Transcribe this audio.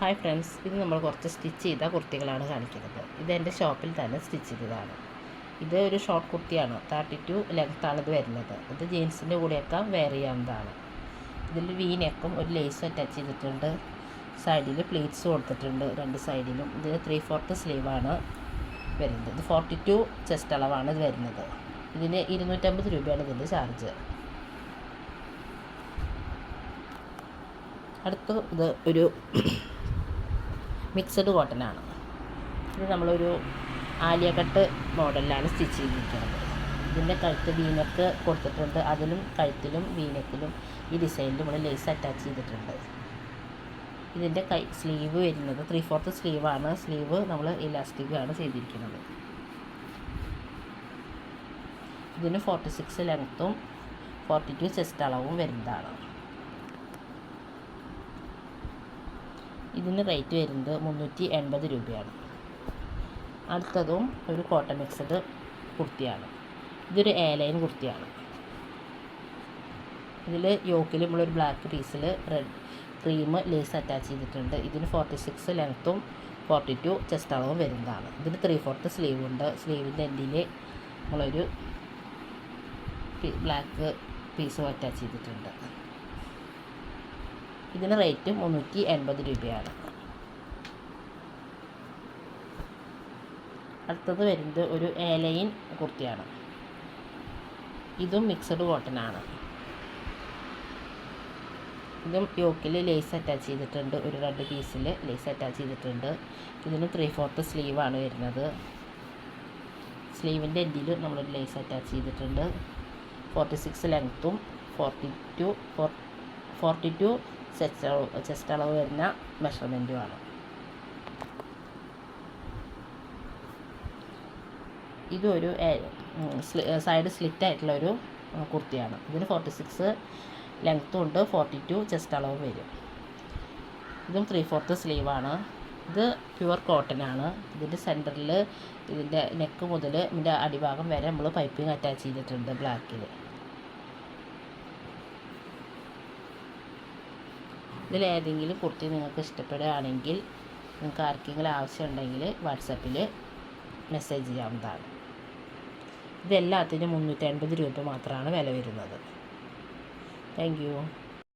Hi friends, ഇത് നമ്മൾ കുറച്ച് സ്റ്റിച്ച് ചെയ്ത കുർത്തികളാണ് കാണിക്കുന്നത്. ഇത് എൻ്റെ ഷോപ്പിൽ തന്നെ സ്റ്റിച്ച് ചെയ്തതാണ്. ഇത് ഒരു ഷോർട്ട് കുർത്തിയാണ്, 32 ലെങ്ത്താണ് ഇത് വരുന്നത്. ഇത് ജീൻസിൻ്റെ കൂടെയൊക്കെ വെയർ ചെയ്യാവുന്നതാണ്. ഇതിൽ വി നെക്കും ഒരു ലേസും അറ്റാച്ച് ചെയ്തിട്ടുണ്ട്. സൈഡിൽ പ്ലീറ്റ്സ് കൊടുത്തിട്ടുണ്ട് രണ്ട് സൈഡിലും. ഇതിന് 3/4 സ്ലീവാണ് വരുന്നത്. ഇത് 42 ചെസ്റ്റ് അളവാണ് ഇത് വരുന്നത്. ഇതിന് 250 രൂപയാണ് ഇതിൻ്റെ ചാർജ്. അടുത്ത ഇത് ഒരു മിക്സഡ് കോട്ടനാണ്. ഇത് നമ്മളൊരു ആലിയ കട്ട് മോഡലിലാണ് സ്റ്റിച്ച് ചെയ്തിരിക്കുന്നത്. ഇതിൻ്റെ കഴുത്ത് വീനെക്ക് കൊടുത്തിട്ടുണ്ട്. അതിലും കഴുത്തിലും വീനെക്കിലും ഈ ഡിസൈനിൽ നമ്മൾ ലേസ് അറ്റാച്ച് ചെയ്തിട്ടുണ്ട്. ഇതിൻ്റെ സ്ലീവ് വരുന്നത് 3/4 സ്ലീവാണ്. സ്ലീവ് നമ്മൾ ഇലാസ്റ്റിക്കാണ് ചെയ്തിരിക്കുന്നത്. ഇതിന് 46 ലെങ്ത്തും 42 ചെസ്റ്റ് അളവും വരുന്നതാണ്. ഇതിന് റേറ്റ് വരുന്നത് 380 രൂപയാണ്. അടുത്തതും ഒരു കോട്ടൺ മിക്സഡ് കുർത്തിയാണ്. ഇതൊരു ലൈൻ കുർത്തിയാണ്. ഇതിൽ യോക്കിൽ നമ്മളൊരു ബ്ലാക്ക് പീസിൽ റെഡ് ക്രീം ലേസ് അറ്റാച്ച് ചെയ്തിട്ടുണ്ട്. ഇതിന് 46 ലെങ്ത്തും 42 ചെസ്റ്റ് അളവും വരുന്നതാണ്. ഇതിന് 3/4 സ്ലീവ് ഉണ്ട്. സ്ലീവിൻ്റെ എൻഡിൽ നമ്മളൊരു ബ്ലാക്ക് പീസും അറ്റാച്ച് ചെയ്തിട്ടുണ്ട്. ഇതിന് റേറ്റ് 380 രൂപയാണ്. അടുത്തത് വരുന്നത് ഒരു ലൈൻ കുർത്തിയാണ്. ഇതും മിക്സഡ് കോട്ടനാണ്. ഇതും യോക്കിൽ ലേസ് അറ്റാച്ച് ചെയ്തിട്ടുണ്ട്. ഒരു റെഡ് പീസിൽ ലേസ് അറ്റാച്ച് ചെയ്തിട്ടുണ്ട്. ഇതിന് 3/4 സ്ലീവാണ് വരുന്നത്. സ്ലീവിൻ്റെ എൻഡിൽ നമ്മളൊരു ലേസ് അറ്റാച്ച് ചെയ്തിട്ടുണ്ട്. 46 ലെങ്ത്തും 42 ചെസ്റ്റ് അളവ് വരുന്ന മെഷർമെൻറ്റുമാണ്. ഇതൊരു സൈഡ് സ്ലിറ്റ് ആയിട്ടുള്ളൊരു കുർത്തിയാണ്. ഇതിന് 46 ലെങ്ത്തും ഉണ്ട്, 42 ചെസ്റ്റ് അളവ് വരും. ഇതും 3/4 സ്ലീവാണ്. ഇത് പ്യുവർ കോട്ടനാണ്. ഇതിൻ്റെ സെൻറ്ററിൽ ഇതിൻ്റെ നെക്ക് മുതൽ ഇതിൻ്റെ അടിഭാഗം വരെ നമ്മൾ പൈപ്പിംഗ് അറ്റാച്ച് ചെയ്തിട്ടുണ്ട് ബ്ലാക്കിൽ. ഇതിലേതെങ്കിലും കുർത്തി നിങ്ങൾക്ക് ഇഷ്ടപ്പെടുകയാണെങ്കിൽ നിങ്ങൾക്ക് ആർക്കെങ്കിലും ആവശ്യമുണ്ടെങ്കിൽ വാട്സാപ്പിൽ മെസ്സേജ് ചെയ്യാവുന്നതാണ്. ഇതെല്ലാത്തിനും 380 രൂപ മാത്രമാണ് വില വരുന്നത്. Thank you.